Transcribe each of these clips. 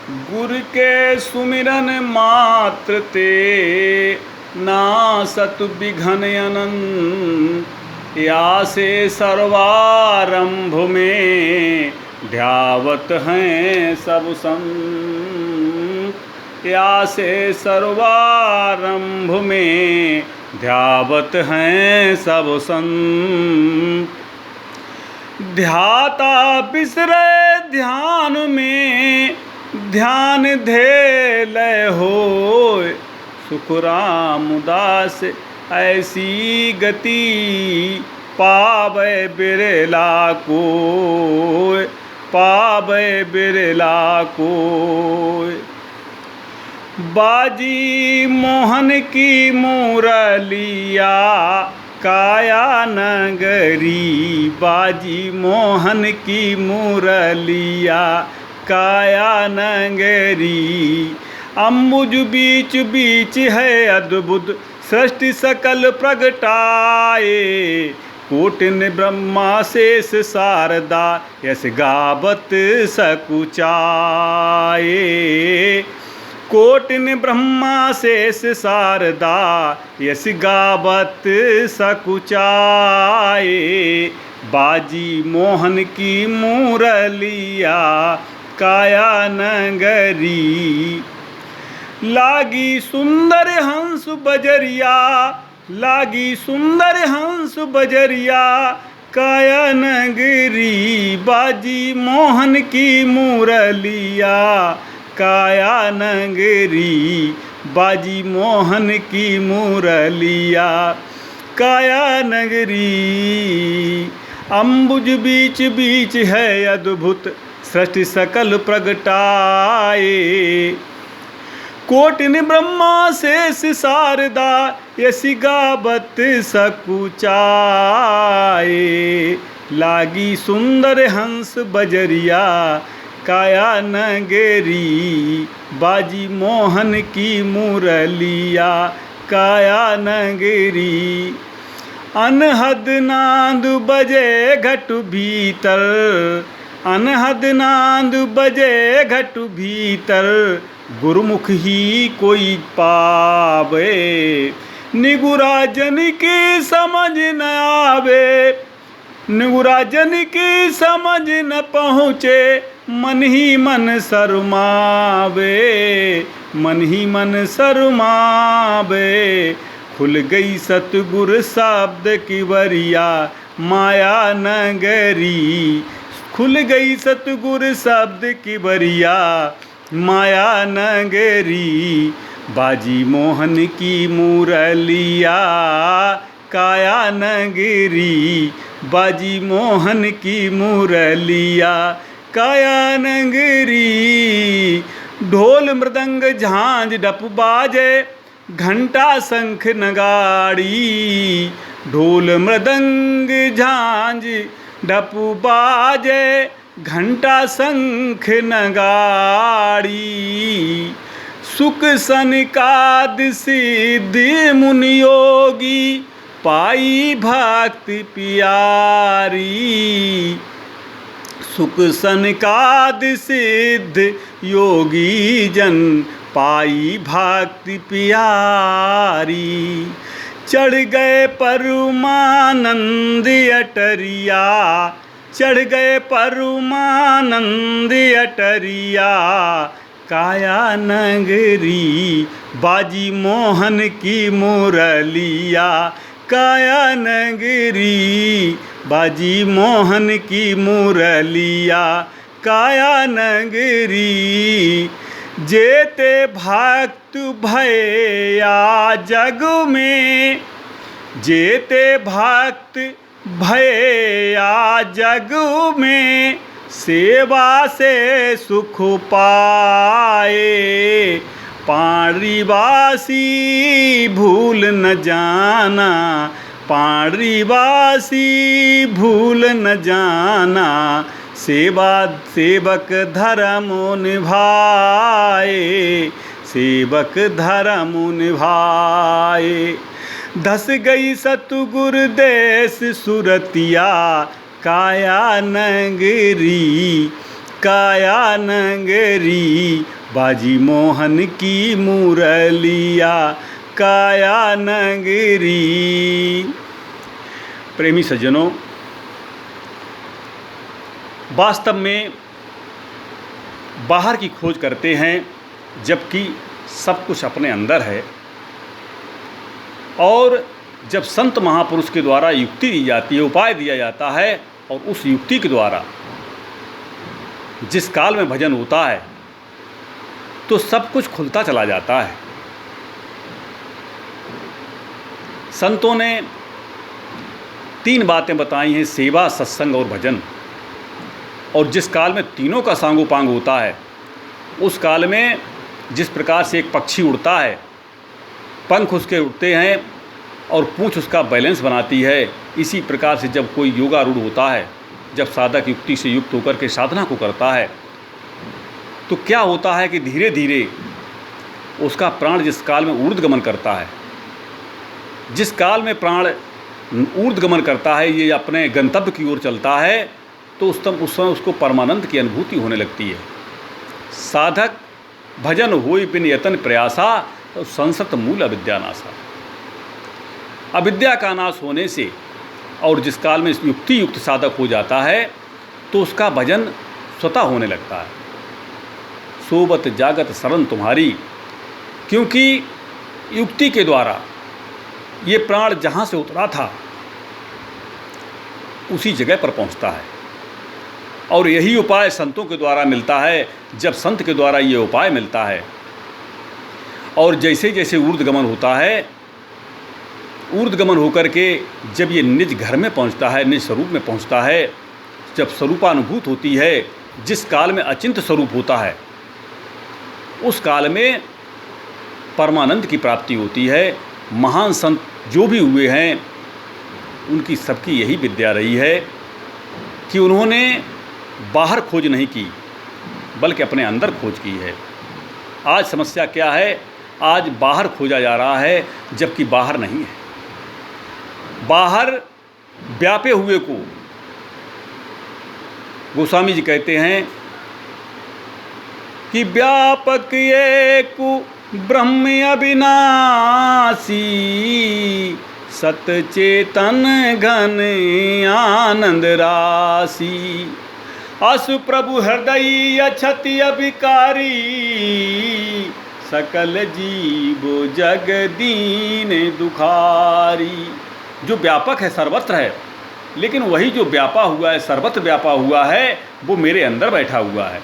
गुर के सुमिरन मात्र ते नासत विघन अनंत। या से सर्वारंभ में ध्यावत हैं सब संत। या से सर्वारंभ में ध्यावत हैं सब संत। ध्याता बिसरे ध्यान में ध्यान धे लय होय। सुख राम उदास ऐसी गति पावै बिरला कोय। पावै बिरला कोय। बाजी मोहन की मुरलिया काया नगरी। बाजी मोहन की मुरलिया काया नगरी। अम्बुज बीच बीच है अद्भुत सृष्टि सकल प्रगटाए। कोटिन ब्रह्मा शेष शारदा यस गावत सकुचाए। कोटिन ब्रह्मा शेष शारदा यस गावत सकुचाए। बाजी मोहन की मुरलिया काया नगरी। लागी सुंदर हंस बजरिया। लागी सुंदर हंस बजरिया काया नगरी। बाजी मोहन की मुरलिया काया नगरी। बाजी मोहन की मुरलिया काया नगरी। अम्बुज बीच बीच है अद्भुत सृष्टि सकल प्रगटाए। कोटिन ब्रह्मा शेष शारदा यसी गावत सकुचाए। लागी सुंदर हंस बजरिया काया नगरी। बाजी मोहन की मुरलिया काया नगरी। अनहद नाद बजे घट भीतर। अनहद नाद बजे घट भीतर। गुरुमुख ही कोई पावे। निगुरा जन की समझ न आवे। निगुरा जन की समझ न पहुँचे। मन ही मन शर्मावे। मन ही मन शर्मावे। खुल गई सतगुर शब्द की वरिया माया नगरी। खुल गई सतगुर शब्द की वरिया माया नगरी। बाजी मोहन की मुरलिया काया नगरी। बाजी मोहन की मुरलिया काया नगरी। ढोल मृदंग झांझ डप बाजे घंटा शंख नगाड़ी। ढोल मृदंग झांझ डप बाजे घंटा शंख नगाड़ी। सुख सनकाद सिद्धि मुनि योगी पाई भक्ति प्यारी। सुख सनकाद सिद्ध योगी जन पाई भक्ति प्यारी। चढ़ गए परमानंद अटरिया। चढ़ गए परमानंद अटरिया काया नगरी। बाजी मोहन की मुरलिया काया नगरी। बाजी मोहन की मुरलिया काया नगरी। जेते भक्त भया जग में। जेते भक्त भया जग में सेवा से सुख पाए। पाणिवासी भूल न जाना। पाणिवासी भूल न जाना। सेवा सेवक धर्म निभाए। सेवक धर्म निभाए। धस गई सतगुर देश सुरतिया काया नगरी। काया नगरी, बाजी मोहन की मुरलिया काया नगरी। प्रेमी सज्जनों, वास्तव में बाहर की खोज करते हैं जबकि सब कुछ अपने अंदर है। और जब संत महापुरुष के द्वारा युक्ति दी जाती है, उपाय दिया जाता है, और उस युक्ति के द्वारा जिस काल में भजन होता है तो सब कुछ खुलता चला जाता है। संतों ने 3 बातें बताई हैं, सेवा, सत्संग और भजन। और जिस काल में तीनों का सांगोपांग होता है, उस काल में जिस प्रकार से एक पक्षी उड़ता है, पंख उसके उड़ते हैं और पूंछ उसका बैलेंस बनाती है, इसी प्रकार से जब कोई योगारूढ़ होता है, जब साधक युक्ति से युक्त होकर के साधना को करता है, तो क्या होता है कि धीरे धीरे उसका प्राण जिस काल में ऊर्ध्वगमन करता है, जिस काल में प्राण ऊर्ध्वगमन करता है, ये अपने गंतव्य की ओर चलता है, तो उस समय उसको परमानंद की अनुभूति होने लगती है। साधक भजन होई बिन यतन प्रयासा, तो संसत मूल अविद्या नाशा। अविद्या का नाश होने से और जिस काल में युक्ति युक्त साधक हो जाता है तो उसका भजन स्वतः होने लगता है। सोबत जागत शरण तुम्हारी, क्योंकि युक्ति के द्वारा ये प्राण जहाँ से उतरा था उसी जगह पर पहुँचता है। और यही उपाय संतों के द्वारा मिलता है। जब संत के द्वारा ये उपाय मिलता है और जैसे जैसे ऊर्ध्वगमन होता है, ऊर्ध्वगमन होकर के जब ये निज घर में पहुंचता है, निज स्वरूप में पहुंचता है, जब स्वरूपानुभूत होती है, जिस काल में अचिंत्य स्वरूप होता है, उस काल में परमानंद की प्राप्ति होती है। महान संत जो भी हुए हैं उनकी सबकी यही विद्या रही है कि उन्होंने बाहर खोज नहीं की बल्कि अपने अंदर खोज की है। आज समस्या क्या है? आज बाहर खोजा जा रहा है जबकि बाहर नहीं है। बाहर व्यापे हुए को गोस्वामी जी कहते हैं कि व्यापक एक ब्रह्म अविनाशी, सत चेतन घन आनंद राशि, असु प्रभु हृदय अछति अभिकारी, सकल जीव जग दीन दुखारी। जो व्यापक है, सर्वत्र है, लेकिन वही जो व्यापा हुआ है, सर्वत्र व्यापा हुआ है, वो मेरे अंदर बैठा हुआ है।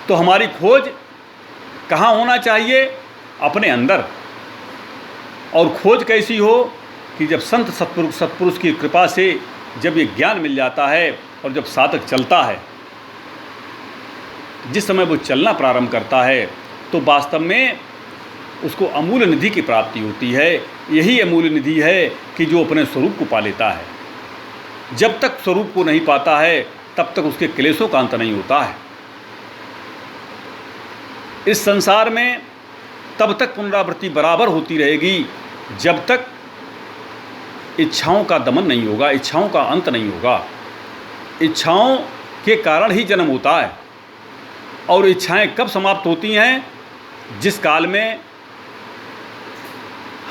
तो हमारी खोज कहाँ होना चाहिए? अपने अंदर। और खोज कैसी हो कि जब संत सत्पुरुष की कृपा से जब ये ज्ञान मिल जाता है और जब साधक चलता है, जिस समय वो चलना प्रारंभ करता है तो वास्तव में उसको अमूल्य निधि की प्राप्ति होती है। यही अमूल्य निधि है कि जो अपने स्वरूप को पा लेता है। जब तक स्वरूप को नहीं पाता है तब तक उसके क्लेशों का अंत नहीं होता है। इस संसार में तब तक पुनरावृत्ति बराबर होती रहेगी जब तक इच्छाओं का दमन नहीं होगा, इच्छाओं का अंत नहीं होगा। इच्छाओं के कारण ही जन्म होता है। और इच्छाएं कब समाप्त होती हैं? जिस काल में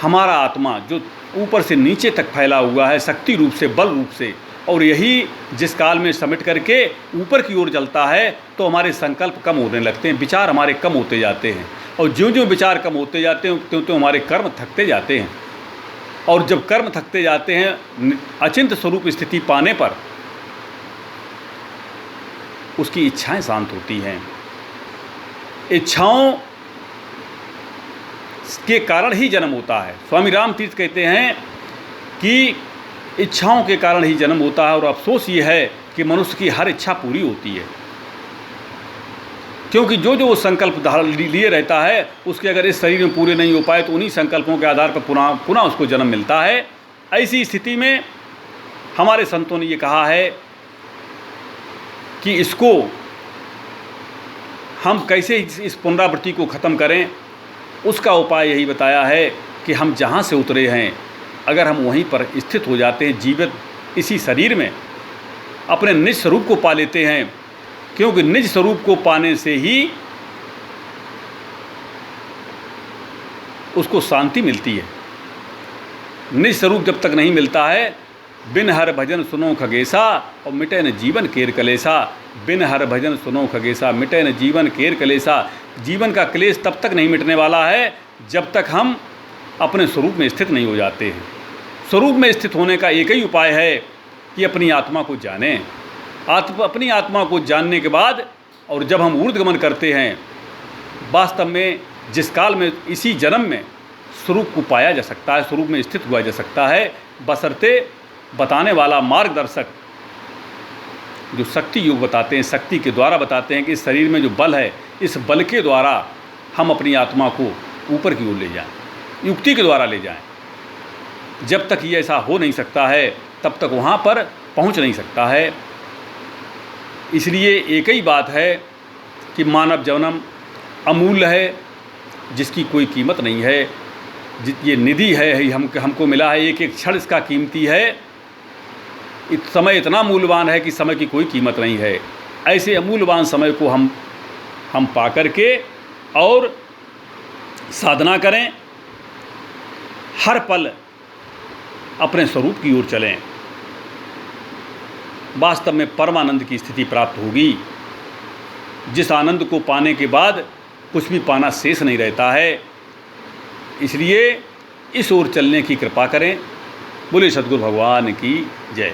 हमारा आत्मा जो ऊपर से नीचे तक फैला हुआ है, शक्ति रूप से, बल रूप से, और यही जिस काल में समेट करके ऊपर की ओर चलता है तो हमारे संकल्प कम होने लगते हैं, विचार हमारे कम होते जाते हैं। और ज्यों-ज्यों विचार कम होते जाते हैं त्यों-त्यों हमारे कर्म थकते जाते हैं। और जब कर्म थकते जाते हैं, अचिंत्य स्वरूप स्थिति पाने पर उसकी इच्छाएं शांत होती हैं। इच्छाओं के कारण ही जन्म होता है। स्वामी राम तीर्थ कहते हैं कि इच्छाओं के कारण ही जन्म होता है। और अफसोस ये है कि मनुष्य की हर इच्छा पूरी होती है, क्योंकि जो जो वो संकल्प लिए रहता है उसके अगर इस शरीर में पूरे नहीं हो पाए तो उन्हीं संकल्पों के आधार पर पुनः उसको जन्म मिलता है। ऐसी स्थिति में हमारे संतों ने ये कहा है कि इसको हम कैसे इस पुनरावृत्ति को ख़त्म करें। उसका उपाय यही बताया है कि हम जहाँ से उतरे हैं अगर हम वहीं पर स्थित हो जाते हैं, जीवित इसी शरीर में अपने निज स्वरूप को पा लेते हैं, क्योंकि निज स्वरूप को पाने से ही उसको शांति मिलती है। निज स्वरूप जब तक नहीं मिलता है, बिन हर भजन सुनो खगेसा और मिटे न जीवन केर कलेसा। बिन हर भजन सुनो खगेसा, मिटे न जीवन केर कलेसा। जीवन का क्लेश तब तक नहीं मिटने वाला है जब तक हम अपने स्वरूप में स्थित नहीं हो जाते हैं। स्वरूप में स्थित होने का एक ही उपाय है कि अपनी आत्मा को जानें। अपनी आत्मा को जानने के बाद और जब हम ऊर्ध्वगमन करते हैं, वास्तव में जिस काल में इसी जन्म में स्वरूप को पाया जा सकता है, स्वरूप में स्थित हुआ जा सकता है, बशर्ते बताने वाला मार्गदर्शक जो शक्ति योग बताते हैं, शक्ति के द्वारा बताते हैं कि इस शरीर में जो बल है, इस बल के द्वारा हम अपनी आत्मा को ऊपर की ओर ले जाएं, युक्ति के द्वारा ले जाएं। जब तक ये ऐसा हो नहीं सकता है, तब तक वहाँ पर पहुँच नहीं सकता है। इसलिए एक ही बात है कि मानव जन्म अमूल्य है, जिसकी कोई कीमत नहीं है। ये निधि है, हमको मिला है, एक एक क्षण इसका कीमती है। समय इतना मूल्यवान है कि समय की कोई कीमत नहीं है। ऐसे अमूल्यवान समय को हम पा करके और साधना करें, हर पल अपने स्वरूप की ओर चलें। वास्तव में परमानंद की स्थिति प्राप्त होगी, जिस आनंद को पाने के बाद कुछ भी पाना शेष नहीं रहता है। इसलिए इस ओर चलने की कृपा करें। बोले सद्गुरु भगवान की जय।